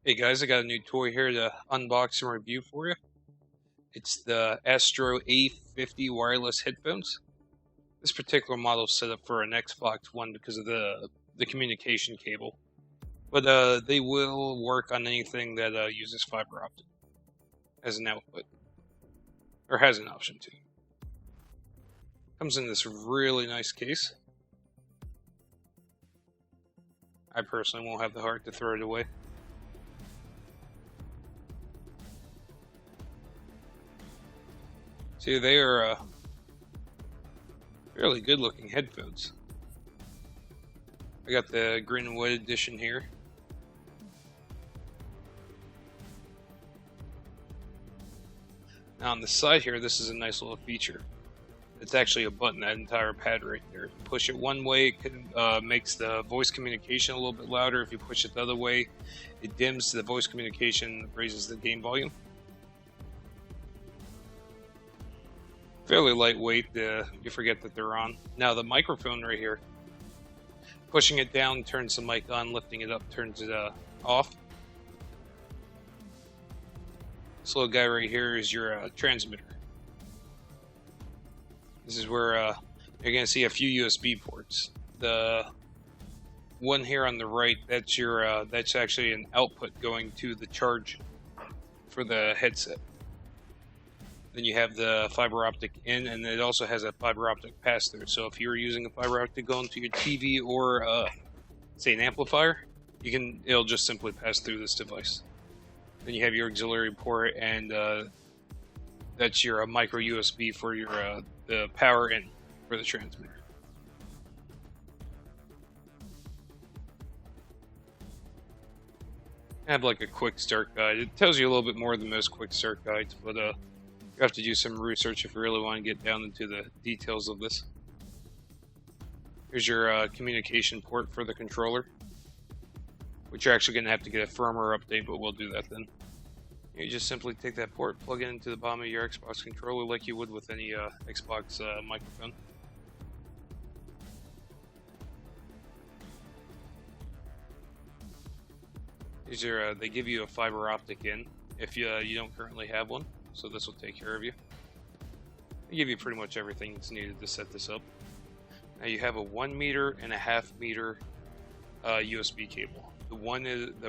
Hey guys, I got a new toy here to unbox and review for you. It's the Astro A50 wireless headphones. This particular model is set up for an Xbox One because of the communication cable, but they will work on anything that uses fiber optic as an output, or has an option to. Comes in this really nice case. I personally won't have the heart to throw it away. See, they are fairly good looking headphones. I got the green and white edition here. Now on the side here, this is a nice little feature. It's actually a button, that entire pad right there. If you push it one way, it makes the voice communication a little bit louder. If you push it the other way, it dims the voice communication, raises the gain volume. Fairly lightweight, you forget that they're on. Now the microphone right here, pushing it down turns the mic on, lifting it up turns it off. This little guy right here is your transmitter. This is where you're going to see a few USB ports. The one here on the right, that's your that's actually an output going to the charge for the headset. Then you have the fiber optic in, and it also has a fiber optic pass through. So if you're using a fiber optic going to your TV or say an amplifier, it'll just simply pass through this device. Then you have your auxiliary port, and that's your micro USB for your the power in for the transmitter. I have like a quick start guide. It tells you a little bit more than most quick start guides, but you have to do some research if you really want to get down into the details of this. Here's your communication port for the controller, which you're actually going to have to get a firmware update, but we'll do that then. You just simply take that port, plug it into the bottom of your Xbox controller like you would with any Xbox microphone. They give you a fiber optic in if you don't currently have one. So this will take care of you. They give you pretty much everything that's needed to set this up. Now you have a 1.5 meter USB cable. The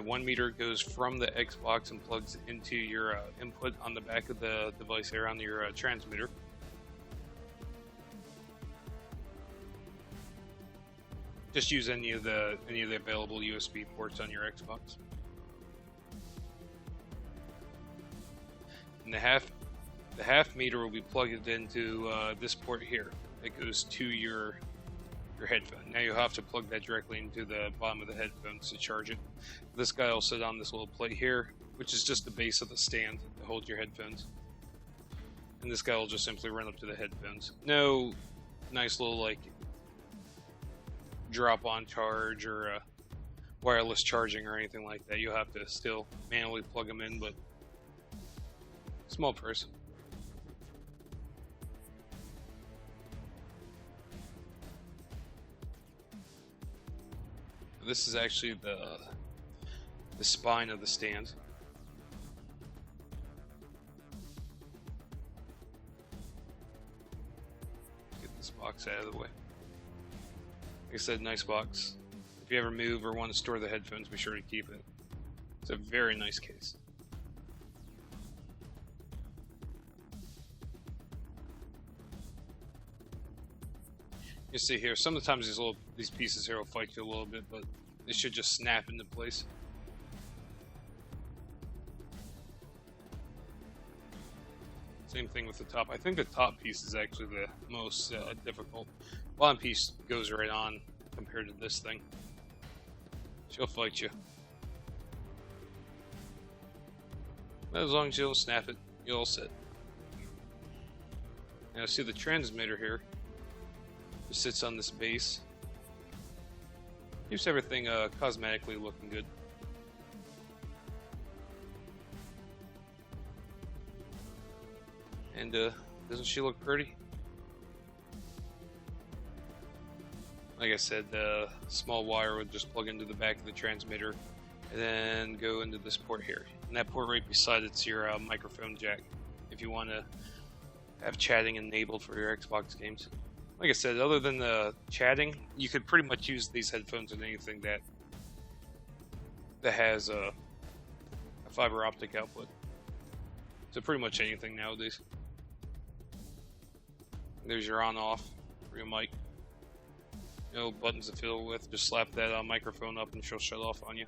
1 meter goes from the Xbox and plugs into your input on the back of the device here on your transmitter. Just use any of the available USB ports on your Xbox. And the half meter will be plugged into this port here that goes to your headphone. Now you'll have to plug that directly into the bottom of the headphones to charge it. This guy will sit on this little plate here, which is just the base of the stand to hold your headphones. And this guy will just simply run up to the headphones. No nice little like drop-on charge or wireless charging or anything like that. You'll have to still manually plug them in, but small person. This is actually the spine of the stand. Get this box out of the way. Like I said, nice box. If you ever move or want to store the headphones, be sure to keep it. It's a very nice case. You see here, sometimes these pieces here will fight you a little bit, but they should just snap into place. Same thing with the top. I think the top piece is actually the most difficult. Bottom piece goes right on compared to this thing. She'll fight you. But as long as you don't snap it, you're all set. Now see the transmitter here. It sits on this base. Keeps everything cosmetically looking good. And doesn't she look pretty? Like I said, the small wire would just plug into the back of the transmitter and then go into this port here. And that port right beside it's your microphone jack, if you want to have chatting enabled for your Xbox games. Like I said, other than the chatting, you could pretty much use these headphones in anything that has a fiber optic output. So pretty much anything nowadays. There's your on-off for your mic. No buttons to fiddle with. Just slap that microphone up and she'll shut off on you.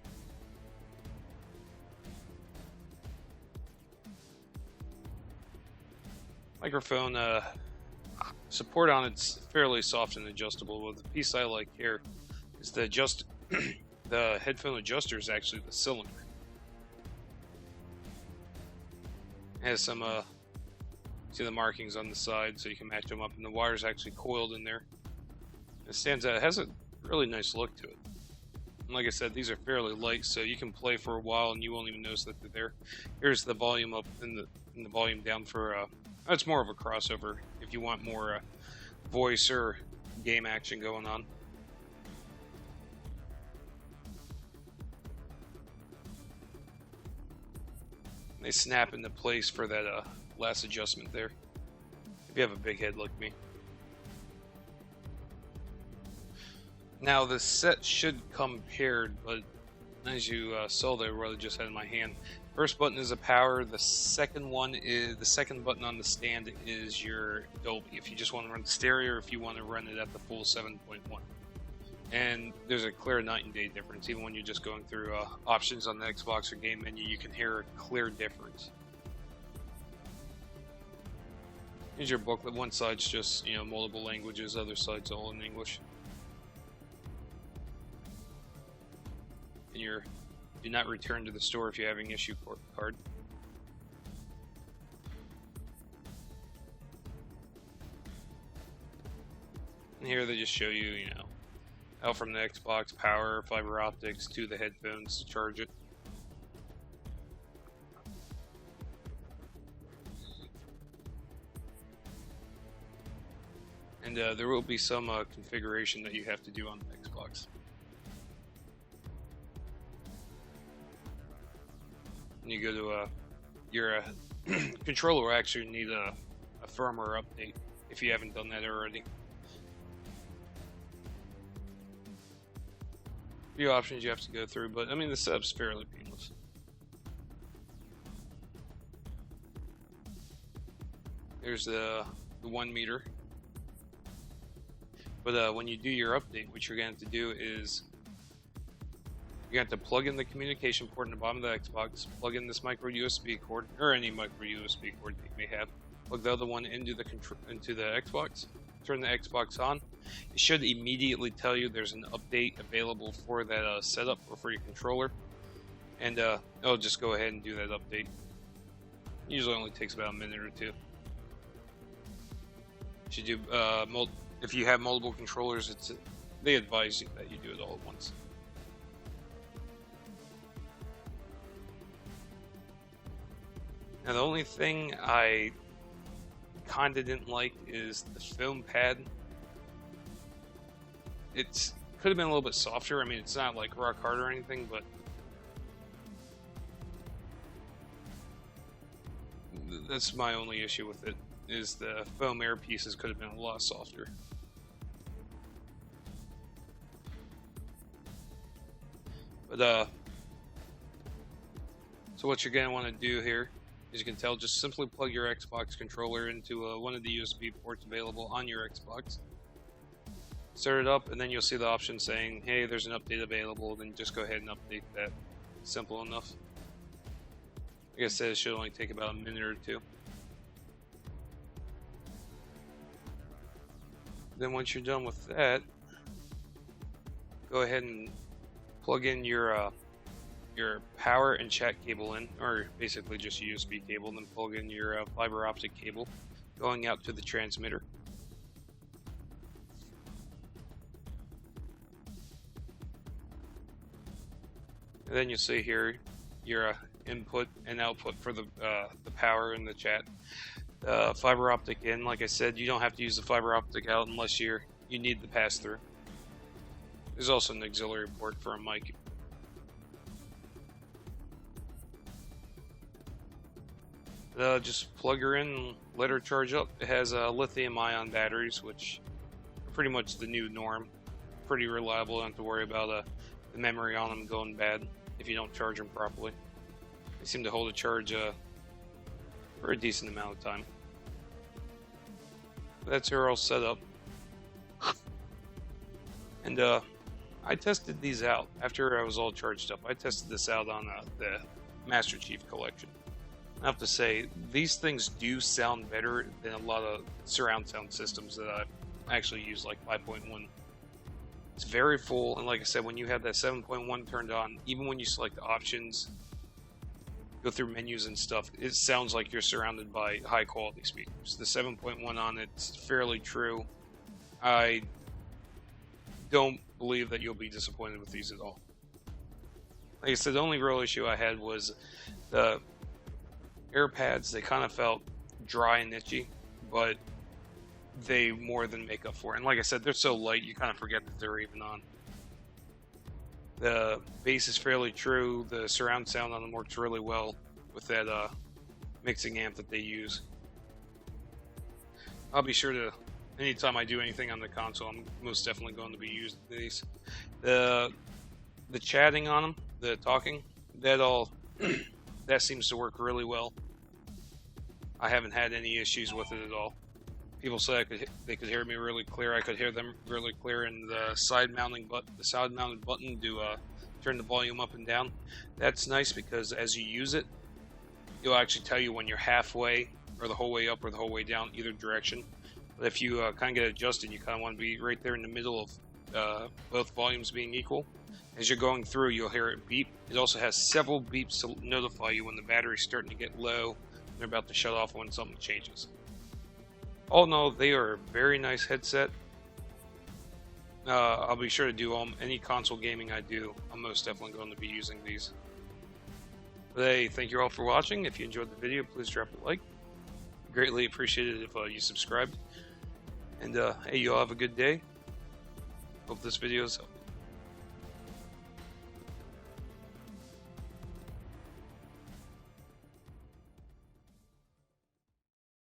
Microphone support on it's fairly soft and adjustable. Well, the piece I like here is the the headphone adjuster is actually the cylinder. It has some see the markings on the side so you can match them up, and the wire's actually coiled in there. It stands out. It has a really nice look to it. And like I said, these are fairly light, so you can play for a while and you won't even notice that they're there. Here's the volume up and the volume down for it's more of a crossover if you want more voice or game action going on. They snap into place for that last adjustment there, if you have a big head like me. Now the set should come paired, but as you saw there, what I just had in my hand, first button is a power. The second button on the stand is your Dolby. If you just want to run stereo, or if you want to run it at the full 7.1. And there's a clear night and day difference. Even when you're just going through options on the Xbox or game menu, you can hear a clear difference. Here's your booklet. One side's just multiple languages, other side's all in English. And do not return to the store if you're having issue card. And here they just show you, out from the Xbox, power, fiber optics to the headphones to charge it. And there will be some configuration that you have to do on the Xbox. And you go to your controller will actually need a firmware update if you haven't done that already. Few options you have to go through, but I mean the setup's fairly painless. There's the 1 meter. But when you do your update, what you're going to have to do is you're going to have to plug in the communication port in the bottom of the Xbox, plug in this micro USB cord, or any micro USB cord that you may have, plug the other one into the Xbox, turn the Xbox on. It should immediately tell you there's an update available for that setup or for your controller, and it'll just go ahead and do that update. Usually only takes about a minute or two. Should do if you have multiple controllers, they advise you that you do it all at once. Now the only thing I kinda didn't like is the foam pad. It could have been a little bit softer. I mean, it's not like rock hard or anything, but that's my only issue with it, is the foam air pieces could have been a lot softer. But so what you're gonna want to do here, as you can tell, just simply plug your Xbox controller into one of the USB ports available on your Xbox. Start it up, and then you'll see the option saying, hey, there's an update available. Then just go ahead and update that. Simple enough. Like I said, it should only take about a minute or two. Then once you're done with that, go ahead and plug in your power and chat cable in, or basically just a USB cable, and then plug in your fiber optic cable going out to the transmitter. And then you'll see here your input and output for the power and the chat. Fiber optic in, like I said, you don't have to use the fiber optic out unless you need the pass through. There's also an auxiliary port for a mic. Just plug her in and let her charge up. It has lithium-ion batteries, which are pretty much the new norm. Pretty reliable. Don't have to worry about the memory on them going bad if you don't charge them properly. They seem to hold a charge for a decent amount of time. That's her all set up. And I tested these out after I was all charged up. I tested this out on the Master Chief Collection. I have to say, these things do sound better than a lot of surround sound systems that I've actually used, like 5.1. It's very full, and like I said, when you have that 7.1 turned on, even when you select the options, go through menus and stuff, it sounds like you're surrounded by high quality speakers. The 7.1 on it's fairly true. I don't believe that you'll be disappointed with these at all. Like I said, the only real issue I had was the air pads. They kind of felt dry and itchy, but they more than make up for it. And like I said, they're so light you kind of forget that they're even on. The bass is fairly true. The surround sound on them works really well with that mixing amp that they use. I'll be sure to, anytime I do anything on the console, I'm most definitely going to be using these. The chatting on them, the talking, that all that seems to work really well. I haven't had any issues with it at all. People say they could hear me really clear. I could hear them really clear, and the side mounted button to turn the volume up and down. That's nice because as you use it, it'll actually tell you when you're halfway or the whole way up or the whole way down, either direction. But if you kind of get adjusted, you kind of want to be right there in the middle of both volumes being equal. As you're going through, you'll hear it beep. It also has several beeps to notify you when the battery's starting to get low and they're about to shut off when something changes. All in all, they are a very nice headset. I'll be sure to do any console gaming I do. I'm most definitely going to be using these. But hey, thank you all for watching. If you enjoyed the video, please drop a like. Greatly appreciated if you subscribed. And hey, you all have a good day. Hope this video is helpful.